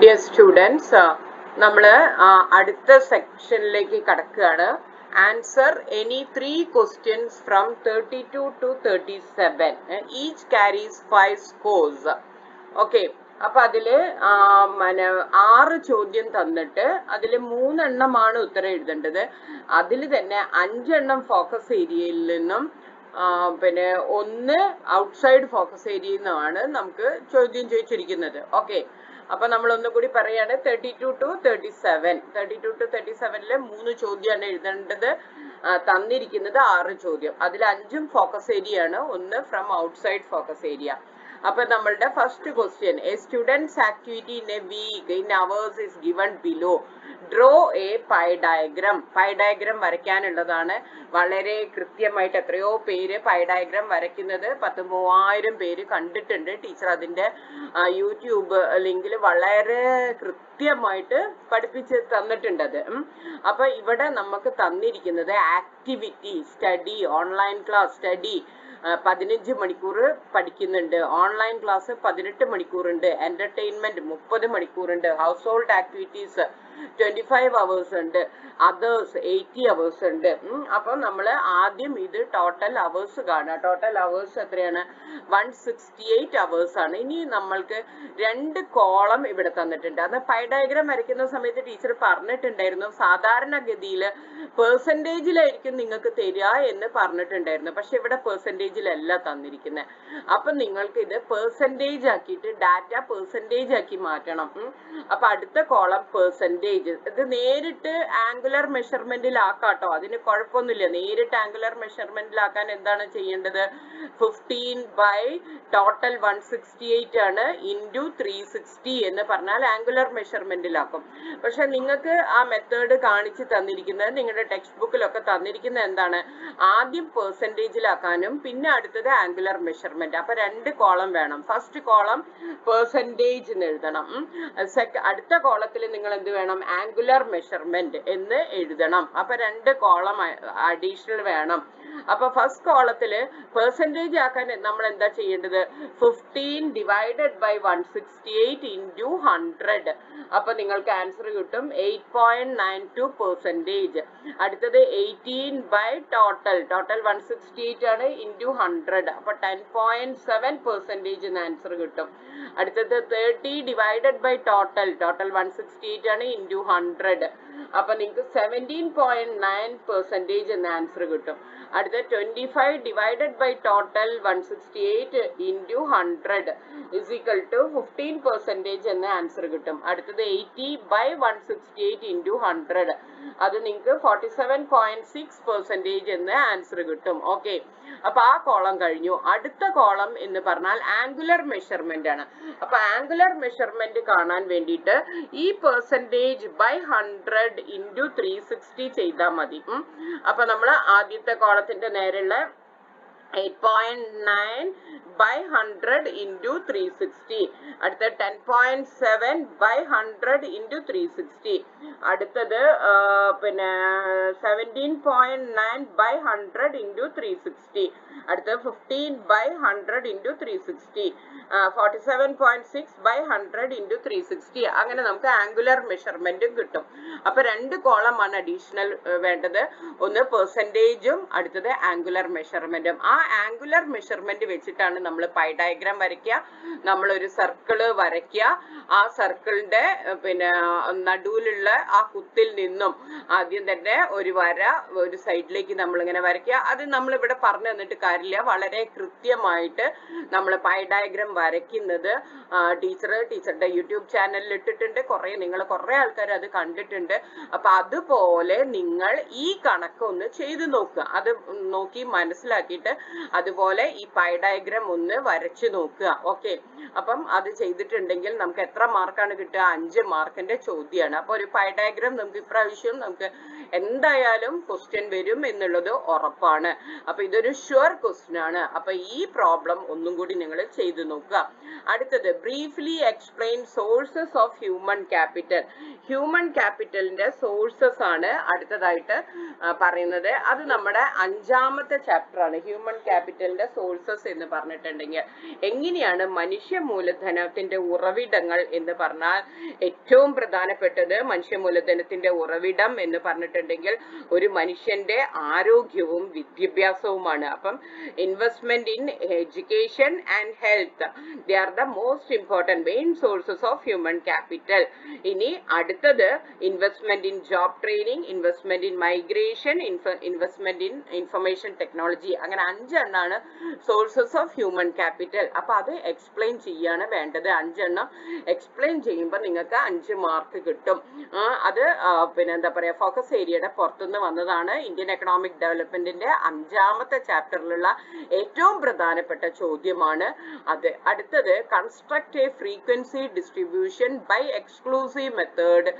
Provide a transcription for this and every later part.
Dear students, നമ്മള് അടുത്ത സെക്ഷനിലേക്ക് കടക്കുകയാണ്. Answer any 3 questions from 32 to 37. Each carries 5 scores. Okay. അപ്പൊ അതില് 6 ചോദ്യം തന്നിട്ട് അതില് 3 എണ്ണമാണ് ഉത്തരം എഴുതേണ്ടത്. അതിൽ തന്നെ 5 എണ്ണം ഫോക്കസ് ഏരിയയിൽ നിന്നും പിന്നെ 1 ഔട്ട്സൈഡ് ഫോക്കസ് ഏരിയയിൽ നിന്നുമാണ് നമുക്ക് ചോദ്യം ചോദിച്ചിരിക്കുന്നത്. ഓക്കെ. അപ്പൊ നമ്മൾ ഒന്നുകൂടി പറയാണ് 32 to 37. 32 to 37-ല് 3 ചോദ്യമാണ് എഴുതേണ്ടത്. തന്നിരിക്കുന്നത് 6 ചോദ്യം. അതിൽ 5ഉം ഫോക്കസ് ഏരിയ ആണ്, 1 ഫ്രം ഔട്ട്സൈഡ് ഫോക്കസ് ഏരിയ. അപ്പൊ നമ്മളുടെ first question, a students activity in a week in hours is given below. Draw a pie diagram. Pie diagram വരയ്ക്കാനുള്ളതാണ്. വളരെ കൃത്യമായിട്ട് എത്രയോ പേര് പൈ ഡയഗ്രാം വരയ്ക്കുന്നത് 10,000 പേര് കണ്ടിട്ടുണ്ട്. ടീച്ചർ അതിന്റെ യൂട്യൂബ് ലിങ്കിൽ വളരെ കൃത്യമായിട്ട് പഠിപ്പിച്ച് തന്നിട്ടുണ്ട് അത്. അപ്പൊ ഇവിടെ നമുക്ക് തന്നിരിക്കുന്നത് activity, study, online class study 15 മണിക്കൂർ പഠിക്കുന്നുണ്ട്. ഓൺലൈൻ ക്ലാസ് 18 മണിക്കൂറുണ്ട്. എന്റർടൈൻമെന്റ് 30 മണിക്കൂറുണ്ട്. ഹൗസ് ഹോൾഡ് ആക്ടിവിറ്റീസ് 25 hours ഉണ്ട്. അതേഴ്സ് 80 hours ഉണ്ട്. അപ്പൊ നമ്മൾ ആദ്യം ഇത് ടോട്ടൽ അവേഴ്സ് കാണുക. ടോട്ടൽ അവേഴ്സ് എത്രയാണ്? 168 hours ആണ്. ഇനി നമ്മൾക്ക് 2 കോളം ഇവിടെ തന്നിട്ടുണ്ട്. അത് പൈ ഡയഗ്രാം വരയ്ക്കുന്ന സമയത്ത് ടീച്ചർ പറഞ്ഞിട്ടുണ്ടായിരുന്നു, സാധാരണഗതിയിൽ പെർസെൻറ്റേജിലായിരിക്കും നിങ്ങൾക്ക് തരിക എന്ന് പറഞ്ഞിട്ടുണ്ടായിരുന്നു. പക്ഷെ ഇവിടെ പെർസെൻറ്റേജിലല്ല തന്നിരിക്കുന്നത്. അപ്പൊ നിങ്ങൾക്ക് ഇത് പെർസെൻറ്റേജ് ആക്കിയിട്ട് ഡാറ്റ പെർസെൻറ്റേജ് ആക്കി മാറ്റണം. അപ്പൊ അടുത്ത കോളം പെർസെൻറ്റേജ്. ഇത് നേരിട്ട് ആംഗുലർ മെഷർമെന്റിലാക്കാട്ടോ, അതിന് കുഴപ്പമൊന്നുമില്ല. നേരിട്ട് ആംഗുലർ മെഷർമെന്റിലാക്കാൻ എന്താണ് ചെയ്യേണ്ടത്? 15 by ടോട്ടൽ 168 ആണ് ഇൻറ്റു 360 എന്ന് പറഞ്ഞാൽ ആംഗുലർ മെഷർമെന്റിലാക്കും. പക്ഷെ നിങ്ങൾക്ക് ആ മെത്തേഡ് കാണിച്ച് തന്നിരിക്കുന്നത്, നിങ്ങളുടെ ടെക്സ്റ്റ് ബുക്കിലൊക്കെ തന്നിരിക്കുന്നത് എന്താണ്? ആദ്യം പെർസെൻറ്റേജിലാക്കാനും പിന്നെ അടുത്തത് ആംഗുലർ മെഷർമെന്റ്. അപ്പൊ 2 കോളം വേണം. ഫസ്റ്റ് കോളം പെർസെൻറ്റേജ് എന്ന് എഴുതണം. അടുത്ത കോളത്തിൽ നിങ്ങൾ എന്ത് വേണം? ആംഗുലർ മെഷർമെന്റ് എന്ന് എഴുതണം. അപ്പൊ 2 കോളം അഡീഷണൽ വേണം. അപ്പൊ ഫസ്റ്റ് കോളത്തില് പെർസെൻറ്റേജ് ആക്കാൻ നമ്മൾ എന്താ ചെയ്യേണ്ടത്? 15 ഡിവൈഡഡ് ബൈ 168 ഇൻറ്റു 100. അപ്പൊ നിങ്ങൾക്ക് ആൻസർ കിട്ടും 8.92%. അടുത്തത് 18 ബൈ ടോട്ടൽ 168 ആണ് ഇൻറ്റു 100. അപ്പൊ 10.7% എന്ന് ആൻസർ കിട്ടും. അടുത്തത് 30 ഡിവൈഡഡ് ബൈ ടോട്ടൽ 168 ആണ് ഇൻറ്റു 100. അപ്പൊ നിങ്ങൾക്ക് 17.9% എന്ന് ആൻസർ കിട്ടും. അടുത്ത 25 divided by total 168 into 100 is equal to 15% എന്ന് ആൻസർ കിട്ടും. അടുത്തത് 80 ബൈ 168 ഇൻറ്റു 100, അത് നിങ്ങൾക്ക് 47.6% എന്ന് ആൻസർ കിട്ടും. ഓക്കെ. അപ്പൊ ആ കോളം കഴിഞ്ഞു. അടുത്ത കോളം എന്ന് പറഞ്ഞാൽ ആംഗുലർ മെഷർമെന്റ് ആണ്. അപ്പൊ ആംഗുലർ മെഷർമെന്റ് കാണാൻ വേണ്ടിയിട്ട് ഈ പെർസെൻറ്റേജ് ബൈ 100 ഇൻറ്റു 360 ചെയ്താൽ മതി. അപ്പൊ നമ്മൾ ആദ്യത്തെ കോളത്തിന്റെ നേരെയുള്ള 8.9 by 100 into 360. അടുത്ത 10.7 by 100 into 360. അടുത്തത് പിന്നെ 17.9 by 100 into 360. അടുത്ത 15 by 100 into 360. 47.6 by 100 into 360. അങ്ങനെ നമുക്ക് ആംഗുലർ മെഷർമെന്റും കിട്ടും. അപ്പൊ 2 കോളമാണ് അഡീഷണൽ വേണ്ടത്. ഒന്ന് പെർസെൻറ്റേജും അടുത്തത് ആംഗുലർ മെഷർമെന്റും. ആ ആംഗുലർ മെഷർമെന്റ് വെച്ചിട്ടാണ് നമ്മൾ പൈ ഡയഗ്രാം വരയ്ക്കുക. നമ്മളൊരു സർക്കിള് വരയ്ക്കുക. ആ സർക്കിളിന്റെ പിന്നെ നടുവിലുള്ള ആ കുത്തിൽ നിന്നും ആദ്യം തന്നെ ഒരു വര ഒരു സൈഡിലേക്ക് നമ്മൾ ഇങ്ങനെ വരയ്ക്കുക. അത് നമ്മൾ ഇവിടെ പറഞ്ഞു തന്നിട്ട് കാര്യമില്ല. വളരെ കൃത്യമായിട്ട് നമ്മൾ പൈ ഡയഗ്രാം വരയ്ക്കുന്നത് ടീച്ചറുടെ യൂട്യൂബ് ചാനലിൽ ഇട്ടിട്ടുണ്ട്. നിങ്ങൾ കുറെ ആൾക്കാർ അത് കണ്ടിട്ടുണ്ട്. അപ്പൊ അതുപോലെ നിങ്ങൾ ഈ കണക്ക് ഒന്ന് ചെയ്തു നോക്കുക. അത് നോക്കി മനസ്സിലാക്കിയിട്ട് അതുപോലെ ഈ പൈ ഡയഗ്രാം ഒന്ന് വരച്ചു നോക്കുക. ഓക്കെ. അപ്പം അത് ചെയ്തിട്ടുണ്ടെങ്കിൽ നമുക്ക് എത്ര മാർക്കാണ് കിട്ടുക? 5 മാർക്കിന്റെ ചോദ്യമാണ്. അപ്പൊ ഒരു പൈ ഡയഗ്രാം നമുക്ക് ഇപ്രാവശ്യം നമുക്ക് എന്തായാലും ക്വസ്റ്റ്യൻ വരും എന്നുള്ളത് ഉറപ്പാണ്. അപ്പൊ ഇതൊരു ഷുവർ ക്വസ്റ്റ്യൻ ആണ്. അപ്പൊ ഈ പ്രോബ്ലം ഒന്നും കൂടി നിങ്ങൾ ചെയ്തു നോക്കുക. അടുത്തത് briefly explain sources of human capital. Human ക്യാപിറ്റലിന്റെ സോഴ്സസ് ആണ് അടുത്തതായിട്ട് പറയുന്നത്. അത് നമ്മുടെ 5ാമത്തെ ചാപ്റ്റർ ആണ്. ഹ്യൂമൻ ക്യാപിറ്റലിന്റെ സോഴ്സസ് എന്ന് പറഞ്ഞിട്ടുണ്ടെങ്കിൽ എങ്ങനെയാണ് മനുഷ്യ മൂലധനത്തിന്റെ ഉറവിടങ്ങൾ എന്ന് പറഞ്ഞാൽ ഏറ്റവും പ്രധാനപ്പെട്ടത് മനുഷ്യ മൂലധനത്തിന്റെ ഉറവിടം എന്ന് പറഞ്ഞിട്ടുണ്ടെങ്കിൽ ഒരു മനുഷ്യന്റെ ആരോഗ്യവും വിദ്യാഭ്യാസവുമാണ്. അപ്പം investment in education and health, they are the most important main sources of human capital. ഇനി അടുത്തത് investment in job training, investment in migration, investment in information technology. അങ്ങനെ 5 എണ്ണാണ് സോഴ്സസ് ഓഫ് ഹ്യൂമൻ ക്യാപിറ്റൽ. അപ്പൊ അത് എക്സ്പ്ലെയിൻ ചെയ്യാണ് വേണ്ടത്. 5 എണ്ണം explain ചെയ്യുമ്പോൾ നിങ്ങൾക്ക് 5 മാർക്ക് കിട്ടും. അത് പിന്നെ എന്താ പറയാ ഫോക്കസ് ഏരിയയുടെ പുറത്തുനിന്ന് വന്നതാണ്. ഇന്ത്യൻ എക്കണോമിക് ഡെവലപ്മെന്റിന്റെ 5ാമത്തെ ചാപ്റ്ററിലുള്ള ഏറ്റവും പ്രധാനപ്പെട്ട ചോദ്യമാണ് അത്. അടുത്തത് construct a frequency distribution by exclusive method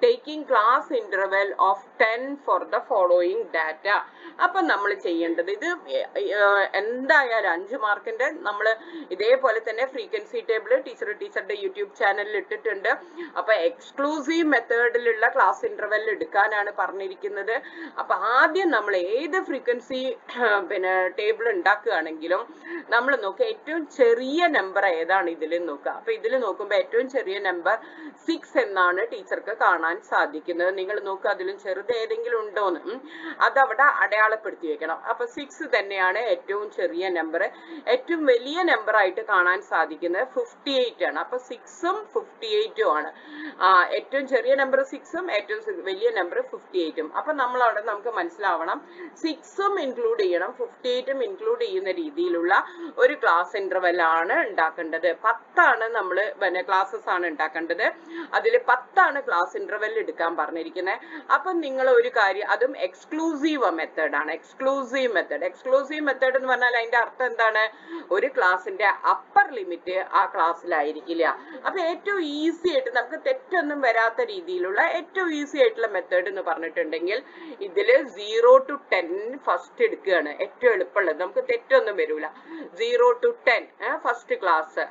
taking class interval of 10 for the following data. അപ്പൊ നമ്മൾ ചെയ്യേണ്ടത് ഇത് എന്തായാലും 5 മാർക്കിന്റെ നമ്മൾ ഇതേപോലെ തന്നെ ഫ്രീക്വൻസി ടേബിൾ ടീച്ചറുടെ യൂട്യൂബ് ചാനലിൽ ഇട്ടിട്ടുണ്ട്. അപ്പൊ എക്സ്ക്ലൂസീവ് മെത്തേഡിലുള്ള ക്ലാസ് ഇന്റർവെൽ എടുക്കാനാണ് പറഞ്ഞിരിക്കുന്നത്. അപ്പൊ ആദ്യം നമ്മൾ ഏത് ഫ്രീക്വൻസി പിന്നെ ടേബിൾ ഉണ്ടാക്കുകയാണെങ്കിലും നമ്മൾ നോക്കുക ഏറ്റവും ചെറിയ നമ്പർ ഏതാണ് ഇതിൽ നോക്കുക. അപ്പൊ ഇതിൽ നോക്കുമ്പോൾ ഏറ്റവും ചെറിയ നമ്പർ 6 എന്നാണ് ടീച്ചർക്ക് കാണാൻ സാധിക്കുന്നത്. നിങ്ങൾ നോക്കുക അതിലും ചെറുത് ഏതെങ്കിലും ഉണ്ടോന്ന് അതവിടെ അടയാളപ്പെടുത്തി വെക്കണം. അപ്പൊ 6 തന്നെയാണ് ഏറ്റവും ചെറിയ നമ്പർ. ഏറ്റവും വലിയ നമ്പർ ആയിട്ട് കാണാൻ സാധിക്കുന്നത് 58 ആണ്. അപ്പൊ 6ഉം 58ഉം ആണ്. ഏറ്റവും ചെറിയ നമ്പർ 6ഉം ഏറ്റവും വലിയ നമ്പർ 58ഉം. അപ്പൊ നമ്മൾ അവിടെ നമുക്ക് മനസ്സിലാവണം 6ഉം ഇൻക്ലൂഡ് ചെയ്യണം 58ഉം ഇൻക്ലൂഡ് ചെയ്യുന്ന രീതിയിലുള്ള ഒരു ക്ലാസ് ഇന്റർവെൽ ആണ് ഉണ്ടാക്കേണ്ടത്. 10 ആണ് നമ്മൾ പിന്നെ ക്ലാസ്സസ് ആണ് ഉണ്ടാക്കേണ്ടത്. അതിൽ 10 ആണ് ക്ലാസ് ഇന്റർവെൽ എടുക്കാൻ പറഞ്ഞിരിക്കുന്നത്. അപ്പൊ നിങ്ങൾ ഒരു കാര്യം, അതും എക്സ്ക്ലൂസീവ് മെത്തേഡ് ആണ്. എക്സ്ക്ലൂസീവ് മെത്തേഡ് എന്ന് പറഞ്ഞാൽ അതിന്റെ അർത്ഥം എന്താണ്? ഒരു ക്ലാസിന്റെ അപ്പർ ലിമിറ്റ് ആ ക്ലാസ്സിലായിരിക്കില്ല. അപ്പൊ ഏറ്റവും ഈസി ആയിട്ട് നമുക്ക് തെറ്റൊന്നും വരാത്ത രീതിയിലുള്ള ഏറ്റവും ഈസി ആയിട്ടുള്ള മെത്തേഡ് എന്ന് പറഞ്ഞിട്ടുണ്ടെങ്കിൽ ഇതില് 0 to 10 ഫസ്റ്റ് എടുക്കുകയാണ് ഏറ്റവും എളുപ്പമുള്ളത്. നമുക്ക് തെറ്റൊന്നും വരൂല. 0 to 10 ഫസ്റ്റ് ക്ലാസ്.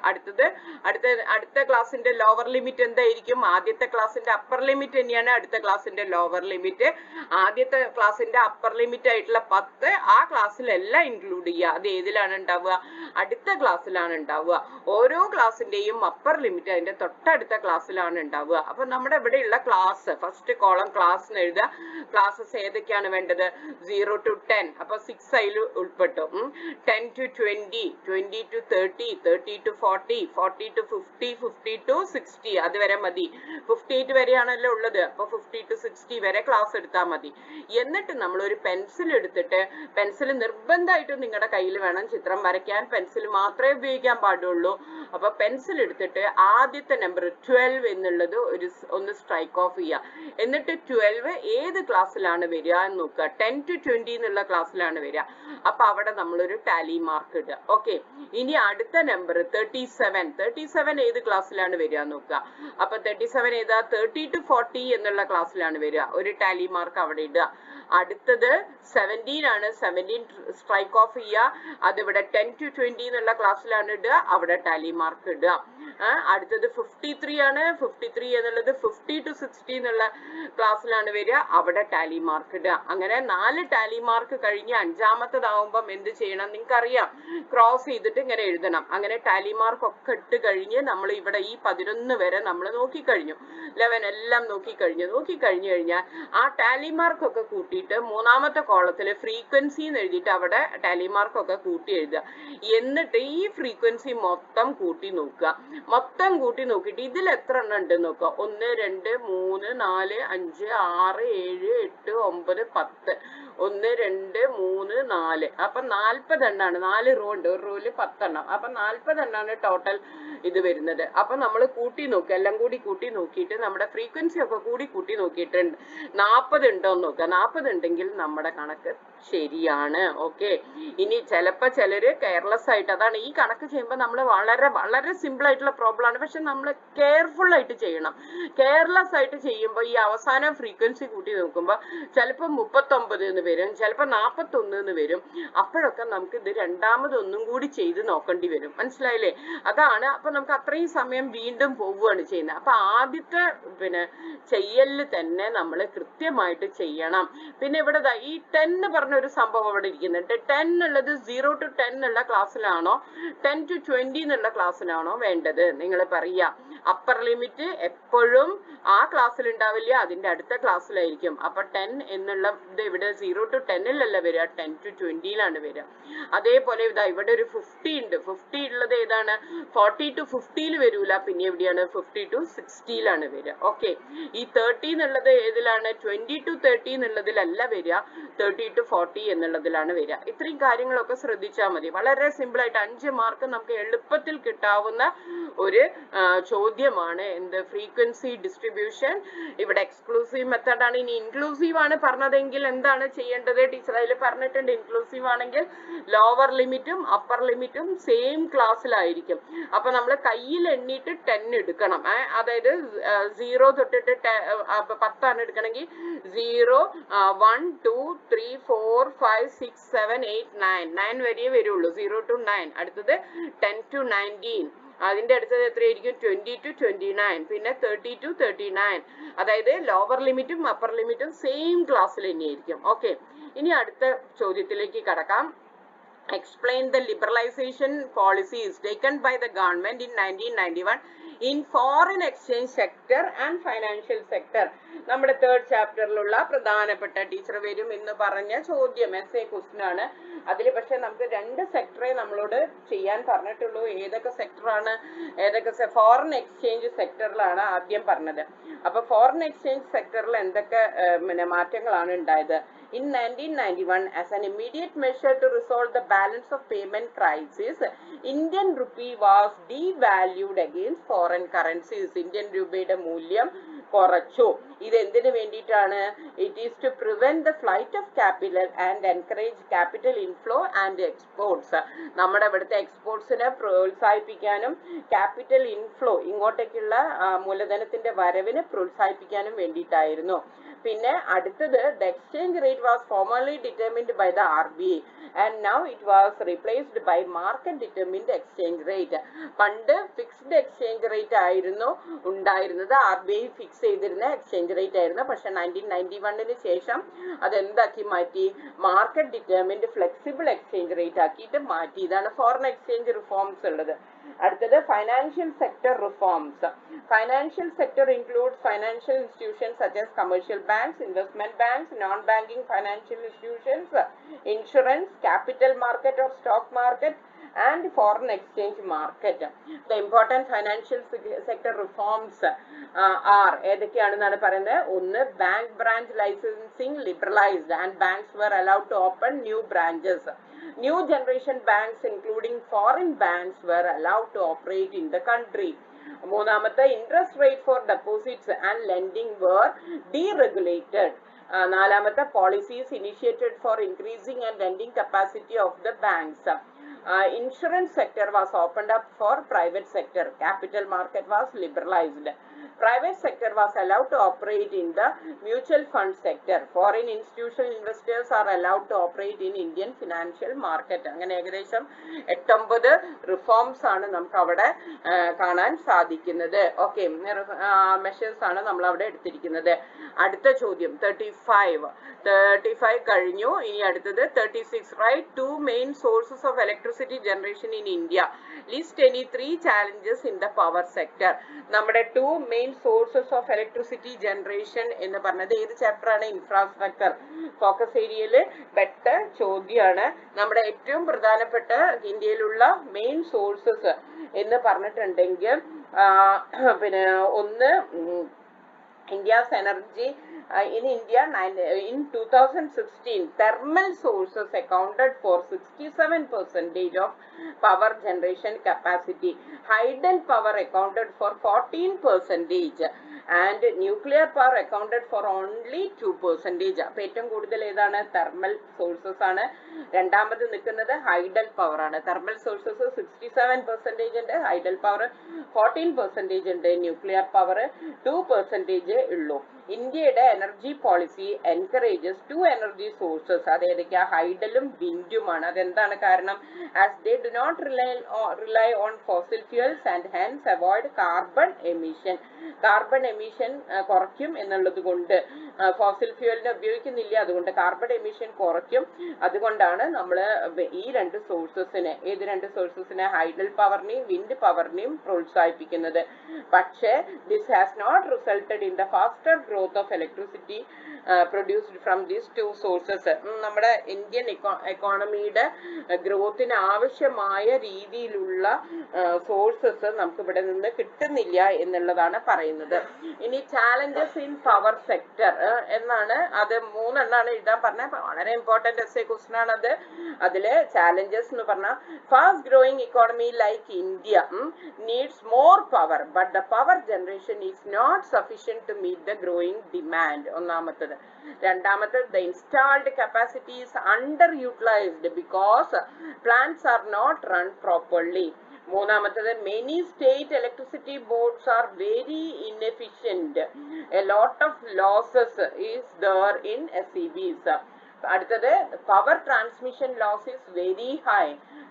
അടുത്ത ക്ലാസിന്റെ ലോവർ ലിമിറ്റ് എന്തായിരിക്കും? ആദ്യത്തെ ക്ലാസിന്റെ അപ്പർ ലിമിറ്റ് തന്നെയാണ് അടുത്ത ക്ലാസിന്റെ ലോവർ ലിമിറ്റ്. ആദ്യത്തെ ക്ലാസിന്റെ അപ്പർ ലിമിറ്റ് ആയിട്ടുള്ള 10 ആ ക്ലാസ്സിലെല്ലാം ഇൻക്ലൂഡ് ചെയ്യുക. അത് ഏതിലാണ് ഉണ്ടാവുക? അടുത്ത ക്ലാസ്സിലാണ് ഉണ്ടാവുക. ഓരോ ക്ലാസിന്റെയും അപ്പർ ലിമിറ്റ് അതിന്റെ തൊട്ടടുത്ത ക്ലാസ്സിലാണ് ഉണ്ടാവുക. അപ്പൊ നമ്മുടെ ഇവിടെയുള്ള ക്ലാസ് ഫസ്റ്റ് കോളം ക്ലാസ് എന്ന് എഴുതുക. ക്ലാസ്സസ് ഏതൊക്കെയാണ് വേണ്ടത്? 0 to 10. അപ്പൊ 6 അതിൽ ഉൾപ്പെട്ടു. 10 to 20, 20 to 30, 30 to 40, 40 to 50, 50 to 60. അതുവരെ മതി. 58 വരെയാണല്ലോ ഉള്ളത്. അപ്പൊ 50 to 60 വരെ ക്ലാസ് എടുത്താൽ മതി. എന്നിട്ട് നമ്മൾ ഒരു പെൻസിൽ എടുത്തിട്ട്, പെൻസിൽ നിർബന്ധമായിട്ടും നിങ്ങളുടെ കയ്യിൽ വേണം. ചിത്രം വരയ്ക്കാൻ പെൻസിൽ മാത്രമേ ഉപയോഗിക്കാൻ പാടുള്ളൂ. അപ്പൊ പെൻസിൽ എടുത്തിട്ട് ആദ്യത്തെ നമ്പർ 12 എന്നുള്ളത് ഒന്ന് സ്ട്രൈക്ക് ഓഫ് ചെയ്യുക. എന്നിട്ട് 12 ഏത് ക്ലാസ്സിലാണ് വരിക എന്ന് നോക്കുക. 10 to 20 എന്നുള്ള ക്ലാസ്സിലാണ് വരിക. അപ്പൊ അവിടെ നമ്മളൊരു ടാലി മാർക്ക് ഇടുക. ഓക്കെ. ഇനി അടുത്ത നമ്പർ 37 ഏത് ക്ലാസ്സിലാണ് വരിക നോക്കുക. അപ്പൊ 37 ഏതാ? 30 to 40 എന്നുള്ള ക്ലാസ്സിലാണ് വരിക. ഒരു ടാലി മാർക്ക് അവിടെ ഇടുക. അടുത്തത് 17 ആണ്. 17 സ്ട്രൈക്ക് ഓഫ് ചെയ്യുക. അതിവിടെ 10 to 20 എന്നുള്ള ക്ലാസ്സിലാണ് ഇടുക. അവിടെ ടാലി മാർക്ക് ഇടുക. അടുത്തത് 53 ആണ്. 53 എന്നുള്ളത് 50 to 60 എന്നുള്ള ക്ലാസ്സിലാണ് വരിക. അവിടെ ടാലി മാർക്ക് ഇടുക. അങ്ങനെ 4 ടാലി മാർക്ക് കഴിഞ്ഞ് 5ാമത്തേതാവുമ്പം എന്ത് ചെയ്യണം? നിങ്ങൾക്കറിയാം, ക്രോസ് ചെയ്തിട്ട് ഇങ്ങനെ എഴുതണം. അങ്ങനെ ടാലി മാർക്ക് ഒക്കെ ഇട്ട് കഴിഞ്ഞ് നമ്മൾ ഇവിടെ ഈ 11 വരെ നമ്മൾ നോക്കിക്കഴിഞ്ഞു. 11 എല്ലാം നോക്കിക്കഴിഞ്ഞു കഴിഞ്ഞാൽ ആ ടാലി മാർക്ക് ഒക്കെ കൂട്ടിയിട്ട് 3ാമത്തെ കോളത്തിൽ ഫ്രീക്വൻസി എന്ന് എഴുതിയിട്ട് അവിടെ ടാലി മാർക്ക് ഒക്കെ കൂട്ടി എഴുതുക. എന്നിട്ട് ഈ ഫ്രീക്വൻസി മൊത്തം കൂട്ടി നോക്കുക. മൊത്തം കൂട്ടി നോക്കിയിട്ട് ഇതിൽ എത്ര എണ്ണം ഉണ്ട് നോക്കുക. 1 2 3 4 5 6 7 8 9 10. 1 2 3 4 അപ്പൊ 40 എണ്ണാണ്. 4 റോ ഉണ്ട്, ഒരു റോയില് 10 എണ്ണം. അപ്പൊ 40 എണ്ണാണ് ടോട്ടൽ ഇത് വരുന്നത്. അപ്പൊ നമ്മൾ കൂട്ടി നോക്കുക, എല്ലാം കൂടി കൂട്ടി നോക്കിയിട്ട് നമ്മുടെ ഫ്രീക്വൻസി ഒക്കെ കൂടി കൂട്ടി നോക്കിയിട്ടുണ്ട് 40 ഉണ്ടോന്ന് നോക്കുക. 40 ഉണ്ടെങ്കിൽ നമ്മുടെ കണക്ക് ശരിയാണ്. ഓക്കെ, ഇനി ചിലപ്പോ ചിലര് കെയർലെസ് ആയിട്ട്, അതാണ് ഈ കണക്ക് ചെയ്യുമ്പോൾ നമ്മൾ വളരെ വളരെ സിമ്പിൾ ആയിട്ടുള്ള പ്രോബ്ലം ആണ്, പക്ഷെ നമ്മൾ കെയർഫുൾ ആയിട്ട് ചെയ്യണം. കെയർലെസ് ആയിട്ട് ചെയ്യുമ്പോൾ ഈ അവസാനം ഫ്രീക്വൻസി കൂട്ടി നോക്കുമ്പോൾ ചിലപ്പോൾ 39 എന്ന് വരും, ചിലപ്പോൾ 41 എന്ന് വരും. അപ്പോഴൊക്കെ നമുക്ക് ഇത് രണ്ടാമതൊന്നും കൂടി ചെയ്ത് നോക്കേണ്ടി വരും. മനസ്സിലായില്ലേ? അതാണ്. അപ്പൊ നമുക്ക് അത്രയും സമയം വീണ്ടും പോവുകയാണ് ചെയ്യുന്നത്. അപ്പൊ ആദ്യത്തെ ചെയ്യലില് തന്നെ നമ്മൾ കൃത്യമായിട്ട് ചെയ്യണം. പിന്നെ ഇവിടെ ഈ 10 പറഞ്ഞ ഒരു സംഭവം ഇവിടെ ഇരിക്കുന്നുണ്ട്. 10 ഉള്ളത് 0 to 10 ഉള്ള ക്ലാസ്സിലാണോ 10 to 20 എന്നുള്ള ക്ലാസ്സിലാണോ വേണ്ടത്? നിങ്ങൾ പറയാ. അപ്പർ ലിമിറ്റ് എപ്പോഴും ആ ക്ലാസ്സിൽ ഉണ്ടാവില്ല, അതിന്റെ അടുത്ത ക്ലാസ്സിലായിരിക്കും. അപ്പൊ 10 എന്നുള്ളത് ഇവിടെ 0 to 10 വരിക, 10 to 20 വരിക. അതേപോലെ ഇവിടെ ഒരു 50 ഉണ്ട്. 50 ഉള്ളത് ഏതാണ്? 40 to 50 വരൂല, പിന്നെ എവിടെയാണ്? 50 to 60 വരിക. ഓക്കെ, ഈ 30 എന്നുള്ളത് ഏതിലാണ്? 20 to 30 എന്നുള്ളതിലല്ല വരിക, 30 to 40 എന്നുള്ളതിലാണ് വരിക. ഇത്രയും കാര്യങ്ങളൊക്കെ ശ്രദ്ധിച്ചാൽ മതി. വളരെ സിമ്പിൾ ആയിട്ട് 5 മാർക്ക് നമുക്ക് എളുപ്പത്തിൽ കിട്ടാവുന്ന ഒരു ചോദ്യമാണ് എന്ത്? Frequency distribution. ഇവിടെ എക്സ്ക്ലൂസീവ് മെത്തേഡ് ആണ്. ഇനി ഇൻക്ലൂസീവ് ആണ് പറഞ്ഞതെങ്കിൽ എന്താണ് ചെയ്യേണ്ടത്? ടീച്ചർ അതിൽ പറഞ്ഞിട്ടുണ്ട്. ഇൻക്ലൂസീവ് ആണെങ്കിൽ ലോവർ ലിമിറ്റും അപ്പർ ലിമിറ്റും സെയിം ക്ലാസ്സിലായിരിക്കും. അപ്പൊ നമ്മൾ കയ്യിൽ എണ്ണിയിട്ട് 10 എടുക്കണം. അതായത് 0 തൊട്ടിട്ട് 10 ആണ് എടുക്കണമെങ്കിൽ 0 1 2 3 4 5 6 7 8 9 വരെയേ വരുള്ളൂ. 0 to 9. അടുത്തത് 10 to 19. അതിന്റെ അടുത്തത് എത്രയായിരിക്കും? 20 to 29, പിന്നെ 30 to 39. അതായത് ലോവർ ലിമിറ്റും അപ്പർ ലിമിറ്റും സെയിം ക്ലാസ്സിൽ തന്നെയായിരിക്കും. ഓക്കെ, ഇനി അടുത്ത ചോദ്യത്തിലേക്ക് കടക്കാം. Explain the liberalization policies taken by the government in 1991 in foreign exchange sector and financial sector. നമ്മുടെ 3rd ചാപ്റ്ററിലുള്ള പ്രധാനപ്പെട്ട ടീച്ചർ വരും എന്ന് പറഞ്ഞ ചോദ്യം essay question ആണ്. അതിൽ പക്ഷെ നമുക്ക് 2 സെക്ടറേ നമ്മളോട് ചെയ്യാൻ പറഞ്ഞിട്ടുള്ളൂ. ഏതൊക്കെ സെക്ടറാണ്? ഏതൊക്കെ? ഫോറിൻ എക്സ്ചേഞ്ച് സെക്ടറിലാണ് ആദ്യം പറഞ്ഞത്. അപ്പൊ ഫോറിൻ എക്സ്ചേഞ്ച് സെക്ടറിൽ എന്തൊക്കെ മാറ്റങ്ങളാണ് ഉണ്ടായത്? In 1991, as an immediate measure to resolve the balance of payment crisis, Indian rupee was devalued against foreign currencies. Indian രൂപയുടെ മൂല്യം കുറച്ചു. ഇത് എന്തിനു വേണ്ടിയിട്ടാണ്? It is to prevent the flight of capital and encourage capital inflow and exports. നമ്മുടെ ഇവിടുത്തെ എക്സ്പോർട്സിനെ പ്രോത്സാഹിപ്പിക്കാനും capital inflow ഇങ്ങോട്ടേക്കുള്ള മൂലധനത്തിന്റെ വരവിനെ പ്രോത്സാഹിപ്പിക്കാനും വേണ്ടിയിട്ടായിരുന്നു. പിന്നെ അടുത്തത് the exchange rate was formerly determined by the RBI and now it was replaced by market determined exchange rate. പണ്ട് fixed exchange rate ആയിരുന്നു ഉണ്ടായിരുന്നത്, RBI ഫിക്സ് ചെയ്തിരുന്ന എക്സ്ചേഞ്ച് റേറ്റ് ആയിരുന്നു. പക്ഷെ 1991 ശേഷം അതെന്താക്കി മാറ്റി? Market determined flexible exchange rate ആക്കിയിട്ട് മാറ്റി. ഇതാണ് ഫോറിൻ എക്സ്ചേഞ്ച് റിഫോംസ് ഉള്ളത്. അടുത്തത് financial sector reforms. Financial sector includes financial institutions such as commercial banks, investment banks, non-banking financial institutions, insurance, capital market or stock market, and foreign exchange market. The important financial sector reforms are ഏതൊക്കെയാണെന്നാണ് പറയുന്നത്? ഒന്ന്, bank branch licensing liberalized and banks were allowed to open new branches. New generation banks including foreign banks were allowed to operate in the country. മൂന്നാമത്തെ, interest rate for deposits and lending were deregulated. നാലാമത്തെ, policies initiated for increasing and lending capacity of the banks. Insurance sector was opened up for private sector. Capital market was liberalized. Private sector was allowed to operate in the mutual fund sector. Foreign institutional investors are allowed to operate in Indian financial market. അങ്ങനെ ഏകദേശം 8-9 reforms ആണ് നമുക്ക് അവിടെ കാണാൻ സാധിക്കുന്നത്. Okay, measures ആണ് നമ്മൾ അവിടെ എടുത്തിരിക്കുന്നത്. അടുത്ത ചോദ്യം 35 കഴിഞ്ഞു. ഇനി അടുത്തത് 36. Write 2 main sources of electricity generation in India. List any 3 challenges in the power sector. നമ്മുടെ 2 main sources of electricity generation എന്ന് പറഞ്ഞത് ഏത് ചാപ്റ്റർ ആണ്? ഇൻഫ്രാസ്ട്രക്ചർ. ഫോക്കസ് ഏരിയയിൽ പെട്ട ചോദ്യമാണ്. നമ്മുടെ ഏറ്റവും പ്രധാനപ്പെട്ട ഇന്ത്യയിലുള്ള മെയിൻ സോഴ്സസ് എന്ന് പറഞ്ഞിട്ടുണ്ടെങ്കിൽ പിന്നെ ഒന്ന്, India's energy In India, in 2016, thermal sources accounted for 67% of power generation capacity. Hydel power accounted for 14%, and nuclear power accounted for only 2%. അപ്പോൾ ഏറ്റവും കൂടുതൽ ഏതാണ്? തെർമൽ സോഴ്സസ് ആണ്. രണ്ടാമത് നിൽക്കുന്നത് ഹൈഡൽ പവർ ആണ്. തെർമൽ സോഴ്സസ് 67% ഉണ്ട്, ഹൈഡൽ പവർ 14% ഉണ്ട്, ന്യൂക്ലിയർ പവർ 2% ഉള്ളൂ. ഇന്ത്യയുടെ energy policy encourages 2 energy sources. അത് ഏതൊക്കെയാ? ഹൈഡലും വിൻഡുമാണ്. അതെന്താണ് കാരണം? As they do not rely on fossil fuels and hence avoid carbon emission. Carbon emission കുറയ്ക്കും എന്നുള്ളത് കൊണ്ട്, ഫോസിൽ ഫ്യൂവലിനെ ഉപയോഗിക്കുന്നില്ല, അതുകൊണ്ട് കാർബൺ എമിഷൻ കുറയ്ക്കും. അതുകൊണ്ടാണ് നമ്മൾ ഈ രണ്ട് സോഴ്സസിനെ, ഏത് രണ്ട് സോഴ്സസിനെ? ഹൈഡൽ പവറിനെയും വിൻഡ് പവറിനെയും പ്രോത്സാഹിപ്പിക്കുന്നത്. പക്ഷേ this has not resulted in the faster growth of electricity produced from these 2 sources. നമ്മുടെ ഇന്ത്യൻ എക്കോണമിയുടെ ഗ്രോത്തിന് ആവശ്യമായ രീതിയിലുള്ള സോഴ്സസ് നമുക്ക് ഇവിടെ നിന്ന് കിട്ടുന്നില്ല എന്നുള്ളതാണ് പറയുന്നത്. ഇനി ചാലഞ്ചസ് ഇൻ പവർ സെക്ടർ എന്നാണ്, അത് 3 എണ്ണാണ് എഴുതാൻ പറഞ്ഞത്. വളരെ ഇമ്പോർട്ടന്റ് എസ്സേ ക്വസ്റ്റൻ ആണ് അത്. അതില് ചാലഞ്ചസ് എന്ന് പറഞ്ഞാൽ fast growing economy like India needs more power but the power generation is not sufficient to meet the growing demand. ഒന്നാമത്തത്. രണ്ടാമത്തത്, the installed capacity is underutilised because plants are not run properly. മൂന്നാമത്തത്, many state electricity boards are very inefficient. A lot of losses is there in SEBs. അടുത്തത്, power transmission loss is very high.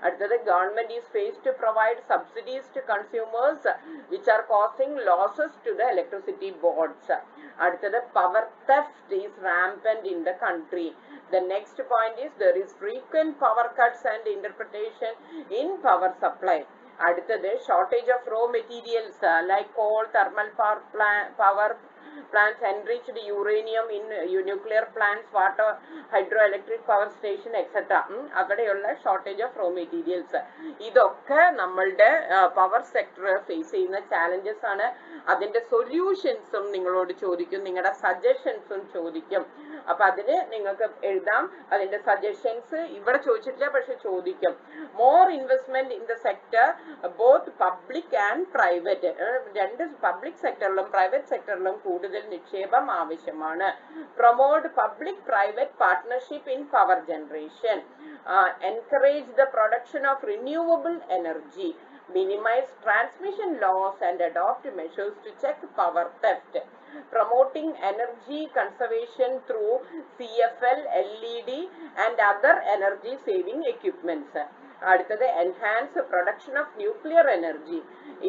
അടുത്തത്, government is faced to provide subsidies to consumers which are causing losses to the electricity boards. അടുത്തത്, power theft is rampant in the country. The next point is there is frequent power cuts and interpretation in power supply. അടുത്തത്, shortage of raw materials like coal, thermal power plants, enriched uranium in nuclear plants, water, hydroelectric power station, etc. അവിടെയുള്ള shortage of raw materials. ഇതൊക്കെ നമ്മളുടെ power sector face ചെയ്യുന്ന challenges ആണ്. അതിന്റെ സൊല്യൂഷൻസും നിങ്ങളോട് ചോദിക്കും, നിങ്ങളുടെ സജഷൻസും ചോദിക്കും. അപ്പൊ അതിന് നിങ്ങൾക്ക് എഴുതാം. അതിന്റെ സജഷൻസ് ഇവിടെ ചോദിച്ചിട്ടില്ല, പക്ഷെ ചോദിക്കും. More investment in the sector both public and private. രണ്ട് പബ്ലിക് സെക്ടറിലും പ്രൈവറ്റ് സെക്ടറിലും കൂടുതൽ നിക്ഷേപം ആവശ്യമാണ്. Promote public private partnership in power generation. Encourage the production of renewable energy. Minimize transmission loss and adopt measures to check power theft. Promoting energy conservation through CFL, LED and other energy saving equipments. അടുത്തത്, enhance production of nuclear energy.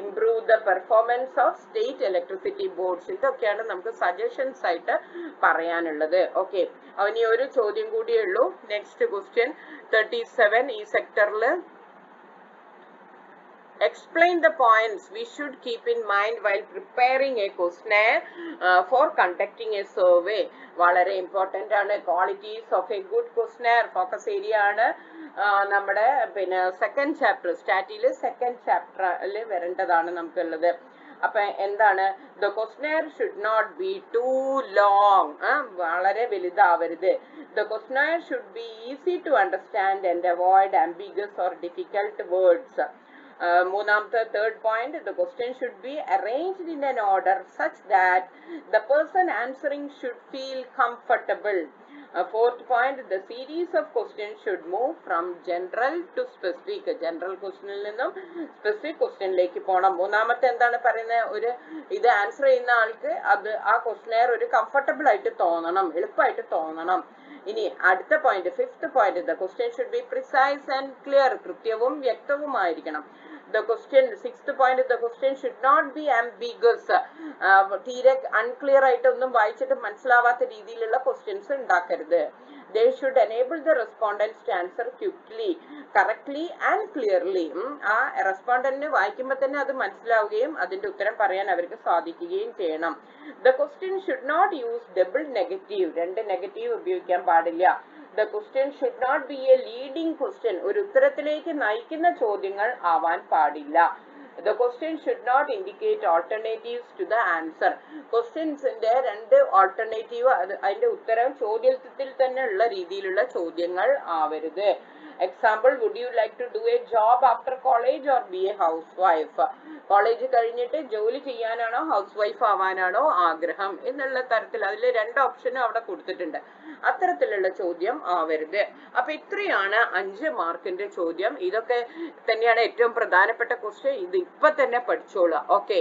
Improve the performance of state electricity boards. ഇതൊക്കെയാണ് നമുക്ക് suggestions ആയിട്ട് പറയാനുള്ളത്. Okay, Avani ഒരു ചോദ്യം കൂടിയേ ഉള്ളൂ. Next question 37 ഈ സെക്ടറിൽ. Explain the points we should keep in mind while preparing a questionnaire for conducting a survey. വളരെ ഇമ്പോർട്ടന്റ് ആണ്. Qualities of a good questionnaire focus area ആണ്. നമ്മുടെ പിന്നെ സെക്കൻഡ് ചാപ്റ്റർ, സ്റ്റാറ്റിയില് സെക്കൻഡ് ചാപ്റ്ററിൽ വരേണ്ടതാണ് നമുക്കുള്ളത്. അപ്പൊ എന്താണ്? The questionnaire should not be too long. വളരെ വലുതാവരുത്. The questionnaire should be easy to understand and avoid ambiguous or difficult words. മൂന്നാമത്തെ, third point, the question should be arranged in an order such that the person answering should feel comfortable. Fourth point, the series of questions should move from general to specific. General questionil നിന്നും specific questionലേക്ക് പോകണം. മൂന്നാമത്തെ എന്താണ് പറയുന്നത്? ഒരു ഇത് answer ചെയ്യുന്ന ആൾക്ക് അത് ആ ക്വസ്റ്റ്നെയർ ഒരു കംഫർട്ടബിൾ ആയിട്ട് തോന്നണം, എളുപ്പമായിട്ട് തോന്നണം. ഇനി അടുത്ത point, fifth point, the question should be precise and clear. കൃത്യവും വ്യക്തവുമായിരിക്കണം. The question, sixth point, the question should not be ambiguous. തീരെ അൺക്ലിയർ ആയിട്ട് ഒന്നും വായിച്ചിട്ട് മനസ്സിലാവാത്ത രീതിയിലുള്ള ക്വസ്റ്റ്യൻസ് ഉണ്ടാക്കരുത്. They should enable the respondents to answer quickly, correctly and clearly. ആ റെസ്പോണ്ടന്റിന് വായിക്കുമ്പോൾ തന്നെ അത് മനസ്സിലാവുകയും അതിന്റെ ഉത്തരം പറയാൻ അവർക്ക് സാധിക്കുകയും ചെയ്യണം. The question should not use double negative. രണ്ട് നെഗറ്റീവ് ഉപയോഗിക്കാൻ പാടില്ല. The question should not be a leading question. ഒരു ഉത്തരത്തിലേക്ക് നയിക്കുന്ന ചോദ്യങ്ങൾ ആവാൻ പാടില്ല. The question should not indicate alternatives to the answer. ക്വസ്റ്റ്യൻസിന്റെ രണ്ട് ഓൾട്ടർനേറ്റീവ് അതിന്റെ ഉത്തരം ചോദ്യത്തിൽ തന്നെ ഉള്ള രീതിയിലുള്ള ചോദ്യങ്ങൾ ആവരുത്. Example, would you like to do a job after college or be a housewife? College കഴിഞ്ഞിട്ട് ജോലി ചെയ്യാനാണോ ഹൗസ് വൈഫ് ആവാനാണോ ആഗ്രഹം എന്നുള്ള തരത്തിൽ അതിൽ രണ്ട് ഓപ്ഷനും അവിടെ കൊടുത്തിട്ടുണ്ട്. അത്തരത്തിലുള്ള ചോദ്യം ആവരുത്. അപ്പൊ ഇത്രയാണ് 5 മാർക്കിന്റെ ചോദ്യം. ഇതൊക്കെ തന്നെയാണ് ഏറ്റവും പ്രധാനപ്പെട്ട ക്വസ്റ്റ്യൻ. ഇത് ഇപ്പൊ തന്നെ പഠിച്ചോളാം. ഓക്കെ.